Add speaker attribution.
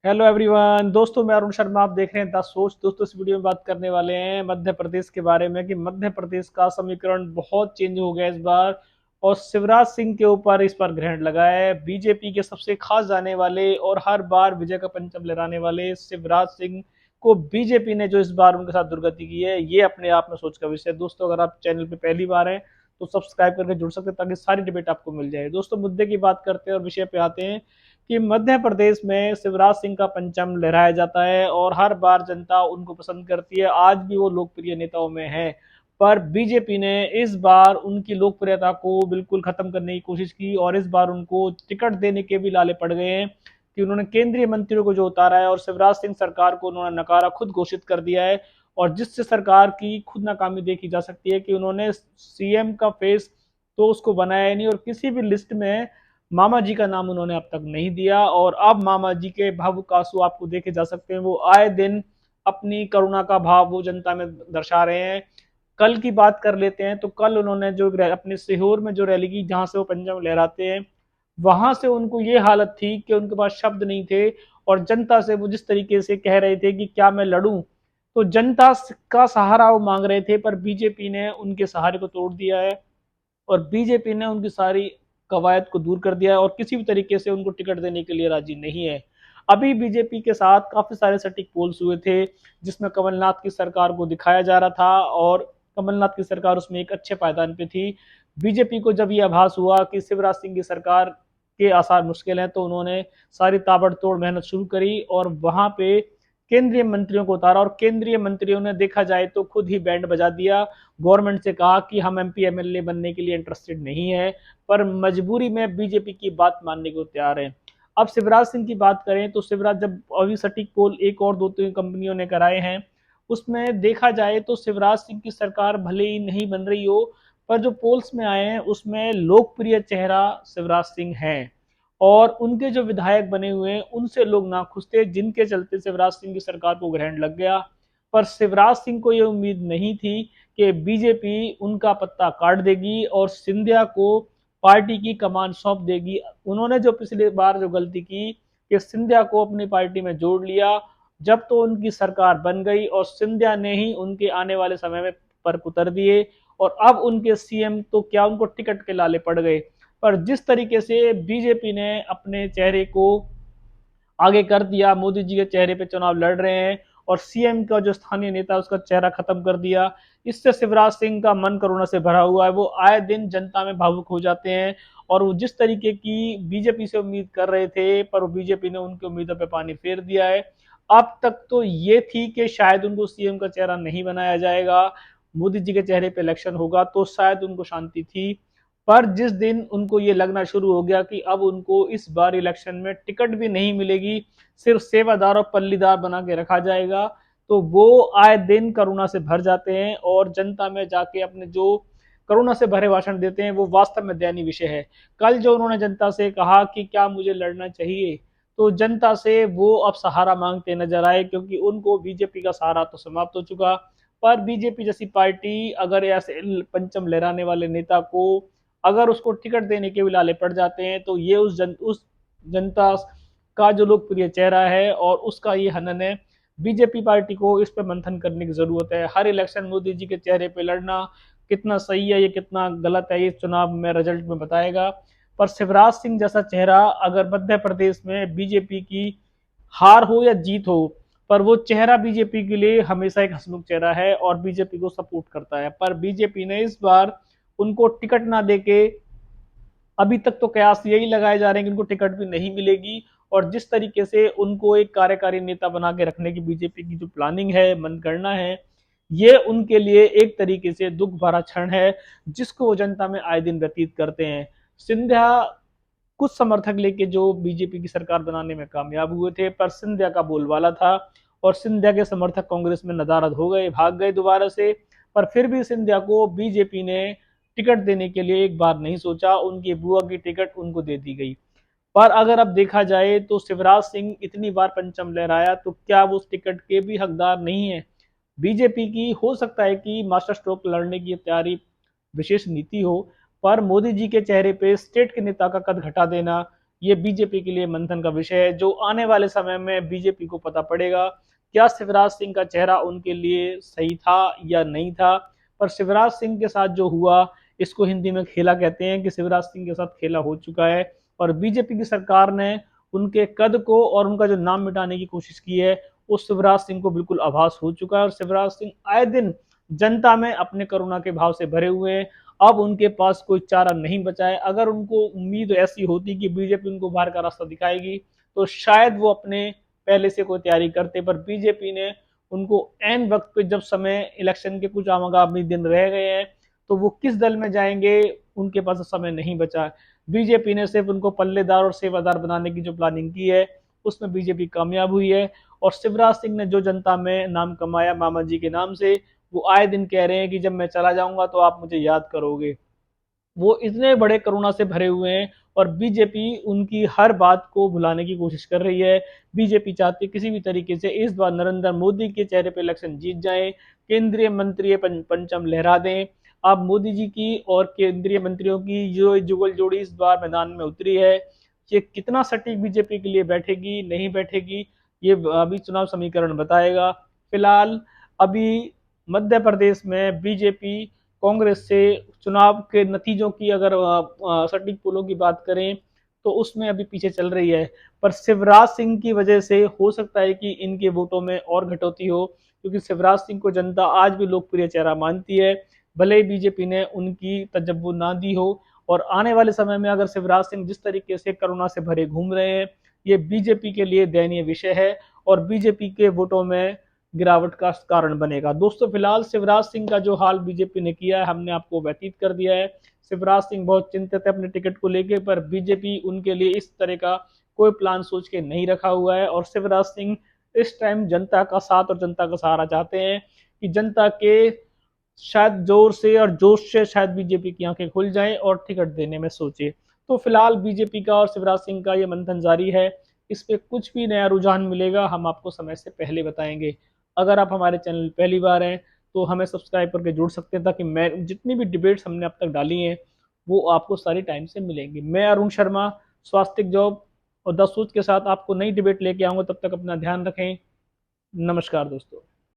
Speaker 1: Hello everyone. दोस्तों मैं अरुण शर्मा, आप देख रहे हैं द सोच। दोस्तों इस वीडियो में बात करने वाले हैं मध्य प्रदेश के बारे में कि मध्य प्रदेश का समीकरण बहुत चेंज हो गया इस बार, और शिवराज सिंह के ऊपर इस बार ग्रहण लगा है। बीजेपी के सबसे खास जाने वाले और हर बार विजय का पंचम लहराने वाले शिवराज सिंह को बीजेपी ने जो इस बार उनके साथ दुर्गति की है, ये अपने आप में सोच का विषय है। दोस्तों अगर आप चैनल पे पहली बार हैं तो सब्सक्राइब करके जुड़ सकते हैं ताकि सारी डिबेट आपको मिल जाए। दोस्तों मुद्दे की बात करते हैं और विषय पे आते हैं कि मध्य प्रदेश में शिवराज सिंह का पंचम लहराया जाता है और हर बार जनता उनको पसंद करती है। आज भी वो लोकप्रिय नेताओं में है, पर बीजेपी ने इस बार उनकी लोकप्रियता को बिल्कुल खत्म करने की कोशिश की और इस बार उनको टिकट देने के भी लाले पड़ गए हैं कि उन्होंने केंद्रीय मंत्रियों को जो उतारा है और शिवराज सिंह सरकार को उन्होंने नकारा, खुद घोषित कर दिया है। और जिससे सरकार की खुद नाकामी देखी जा सकती है कि उन्होंने सीएम का फेस तो उसको बनाया नहीं और किसी भी लिस्ट में मामा जी का नाम उन्होंने अब तक नहीं दिया। और अब मामा जी के भावुक आंसू आपको देखे जा सकते हैं। वो आए दिन अपनी करुणा का भाव वो जनता में दर्शा रहे हैं। कल की बात कर लेते हैं तो कल उन्होंने जो अपने सीहोर में जो रैली की, जहां से वो पंजाब लहराते हैं, वहां से उनको ये हालत थी कि उनके पास शब्द नहीं थे। और जनता से वो जिस तरीके से कह रहे थे कि क्या मैं लड़ूं, तो जनता का सहारा वो मांग रहे थे, पर बीजेपी ने उनके सहारे को तोड़ दिया है और बीजेपी ने उनकी सारी कवायद को दूर कर दिया है और किसी भी तरीके से उनको टिकट देने के लिए राजी नहीं है। अभी बीजेपी के साथ काफी सारे सटीक पोल्स हुए थे जिसमें कमलनाथ की सरकार को दिखाया जा रहा था और कमलनाथ की सरकार उसमें एक अच्छे पायदान पे थी। बीजेपी को जब यह आभास हुआ कि शिवराज सिंह की सरकार के आसार मुश्किल हैं, तो उन्होंने सारी ताबड़तोड़ मेहनत शुरू करी और वहां पे केंद्रीय मंत्रियों को उतारा। और केंद्रीय मंत्रियों ने देखा जाए तो खुद ही बैंड बजा दिया, गवर्नमेंट से कहा कि हम एमपी एमएलए बनने के लिए इंटरेस्टेड नहीं है, पर मजबूरी में बीजेपी की बात मानने को तैयार है। अब शिवराज सिंह की बात करें तो शिवराज, जब अभी सटीक पोल एक और दो तीन कंपनियों ने कराए हैं, उसमें देखा जाए तो शिवराज सिंह की सरकार भले ही नहीं बन रही हो, पर जो पोल्स में आए हैं उसमें लोकप्रिय चेहरा शिवराज सिंह है। और उनके जो विधायक बने हुए हैं उनसे लोग नाखुश थे, जिनके चलते शिवराज सिंह की सरकार को ग्रहण लग गया। पर शिवराज सिंह को यह उम्मीद नहीं थी कि बीजेपी उनका पत्ता काट देगी और सिंधिया को पार्टी की कमान सौंप देगी। उन्होंने जो पिछली बार जो गलती की कि सिंधिया को अपनी पार्टी में जोड़ लिया, जब तो उनकी सरकार बन गई और सिंधिया ने ही उनके आने वाले समय में पर उतर दिए और अब उनके सीएम तो क्या, उनको टिकट के लाले पड़ गए। पर जिस तरीके से बीजेपी ने अपने चेहरे को आगे कर दिया, मोदी जी के चेहरे पे चुनाव लड़ रहे हैं और सीएम का जो स्थानीय नेता उसका चेहरा खत्म कर दिया, इससे शिवराज सिंह का मन करुणा से भरा हुआ है। वो आए दिन जनता में भावुक हो जाते हैं और वो जिस तरीके की बीजेपी से उम्मीद कर रहे थे, पर वो बीजेपी ने उनकी उम्मीदों पे पानी फेर दिया है। अब तक तो ये थी कि शायद उनको सीएम का चेहरा नहीं बनाया जाएगा, मोदी जी के चेहरे पे इलेक्शन होगा तो शायद उनको शांति थी। पर जिस दिन उनको ये लगना शुरू हो गया कि अब उनको इस बार इलेक्शन में टिकट भी नहीं मिलेगी, सिर्फ सेवादार और पल्लीदार बना के रखा जाएगा, तो वो आए दिन करुणा से भर जाते हैं और जनता में जाके अपने जो करुणा से भरे भाषण देते हैं वो वास्तव में दयनीय विषय है। कल जो उन्होंने जनता से कहा कि क्या मुझे लड़ना चाहिए, तो जनता से वो अब सहारा मांगते नजर आए, क्योंकि उनको बीजेपी का सहारा तो समाप्त हो चुका। पर बीजेपी जैसी पार्टी अगर ऐसे पंचम लहराने वाले नेता को अगर उसको टिकट देने के भी लाले पड़ जाते हैं, तो ये उस जनता का जो लोकप्रिय चेहरा है और उसका ये हनन है। बीजेपी पार्टी को इस पर मंथन करने की जरूरत है। हर इलेक्शन मोदी जी के चेहरे पे लड़ना कितना सही है, ये कितना गलत है, ये चुनाव में रिजल्ट में बताएगा। पर शिवराज सिंह जैसा चेहरा अगर मध्य प्रदेश में बीजेपी की हार हो या जीत हो, पर वो चेहरा बीजेपी के लिए हमेशा एक हंसमुख चेहरा है और बीजेपी को सपोर्ट करता है। पर बीजेपी ने इस बार उनको टिकट ना देके, अभी तक तो कयास यही लगाए जा रहे हैं कि उनको टिकट भी नहीं मिलेगी। और जिस तरीके से उनको एक कार्यकारी नेता बना के रखने की बीजेपी की जो प्लानिंग है, मनगणना है, ये उनके लिए एक तरीके से दुख भरा क्षण है जिसको वो जनता में आए दिन व्यतीत करते हैं। सिंधिया कुछ समर्थक लेके जो बीजेपी की सरकार बनाने में कामयाब हुए थे, पर सिंधिया का बोलबाला था और सिंधिया के समर्थक कांग्रेस में नदारद हो गए, भाग गए दोबारा से। पर फिर भी सिंधिया को बीजेपी ने टिकट देने के लिए एक बार नहीं सोचा, उनकी बुआ की टिकट उनको दे दी गई। पर अगर अब देखा जाए तो शिवराज सिंह इतनी बार पंचम लहराया तो क्या वो उस टिकट के भी हकदार नहीं है। बीजेपी की हो सकता है कि मास्टर स्ट्रोक लड़ने की तैयारी विशेष नीति हो, पर मोदी जी के चेहरे पे स्टेट के नेता का कद घटा देना, ये बीजेपी के लिए मंथन का विषय है, जो आने वाले समय में बीजेपी को पता पड़ेगा क्या शिवराज सिंह का चेहरा उनके लिए सही था या नहीं था। पर शिवराज सिंह के साथ जो हुआ, इसको हिंदी में खेला कहते हैं कि शिवराज सिंह के साथ खेला हो चुका है और बीजेपी की सरकार ने उनके कद को और उनका जो नाम मिटाने की कोशिश की है, वो शिवराज सिंह को बिल्कुल आभास हो चुका है और शिवराज सिंह आए दिन जनता में अपने करुणा के भाव से भरे हुए हैं। अब उनके पास कोई चारा नहीं बचा है। अगर उनको उम्मीद ऐसी होती कि बीजेपी उनको बाहर का रास्ता दिखाएगी, तो शायद वो अपने पहले से कोई तैयारी करते, पर बीजेपी ने उनको एन वक्त पे, जब समय इलेक्शन के कुछ आगामी दिन रह गए हैं, तो वो किस दल में जाएंगे उनके पास समय नहीं बचा। बीजेपी ने सिर्फ उनको पल्लेदार और सेवादार बनाने की जो प्लानिंग की है, उसमें बीजेपी कामयाब हुई है। और शिवराज सिंह ने जो जनता में नाम कमाया मामा जी के नाम से, वो आए दिन कह रहे हैं कि जब मैं चला जाऊंगा तो आप मुझे याद करोगे। वो इतने बड़े करुणा से भरे हुए हैं और बीजेपी उनकी हर बात को भुलाने की कोशिश कर रही है। बीजेपी चाहती किसी भी तरीके से इस बार नरेंद्र मोदी के चेहरे पे इलेक्शन जीत जाए, केंद्रीय मंत्री पंचम लहरा दें। अब मोदी जी की और केंद्रीय मंत्रियों की जो जुगल जोड़ी इस बार मैदान में उतरी है, ये कितना सटीक बीजेपी के लिए बैठेगी नहीं बैठेगी, ये अभी चुनाव समीकरण बताएगा। फिलहाल अभी मध्य प्रदेश में बीजेपी कांग्रेस से चुनाव के नतीजों की अगर सटीक पोलों की बात करें, तो उसमें अभी पीछे चल रही है। पर शिवराज सिंह की वजह से हो सकता है कि इनके वोटों में और घटोती हो, क्योंकि शिवराज सिंह को जनता आज भी लोकप्रिय चेहरा मानती है, भले ही बीजेपी ने उनकी तजब्बो ना दी हो। और आने वाले समय में अगर शिवराज सिंह जिस तरीके से करुणा से भरे घूम रहे हैं, ये बीजेपी के लिए दयनीय विषय है और बीजेपी के वोटों में गिरावट का कारण बनेगा। दोस्तों, फिलहाल शिवराज सिंह का जो हाल बीजेपी ने किया है, हमने आपको व्यतीत कर दिया है। शिवराज सिंह बहुत चिंतित है अपने टिकट को लेकर, पर बीजेपी उनके लिए इस तरह का कोई प्लान सोच के नहीं रखा हुआ है। और शिवराज सिंह इस टाइम जनता का साथ और जनता का सहारा चाहते हैं कि जनता के शायद जोर से और जोश से शायद बीजेपी की आंखें खुल जाएं और टिकट देने में सोचे। तो फिलहाल बीजेपी का और शिवराज सिंह का ये मंथन जारी है। इस पे कुछ भी नया रुझान मिलेगा, हम आपको समय से पहले बताएंगे। अगर आप हमारे चैनल पहली बार हैं, तो हमें सब्सक्राइब करके जुड़ सकते हैं, ताकि मैं जितनी भी डिबेट्स हमने अब तक डाली हैं, वो आपको सारी टाइम से मिलेंगी। मैं अरुण शर्मा, स्वास्थ्य जॉब और द सूच के साथ आपको नई डिबेट लेके आऊँगा। तब तक अपना ध्यान रखें। नमस्कार दोस्तों।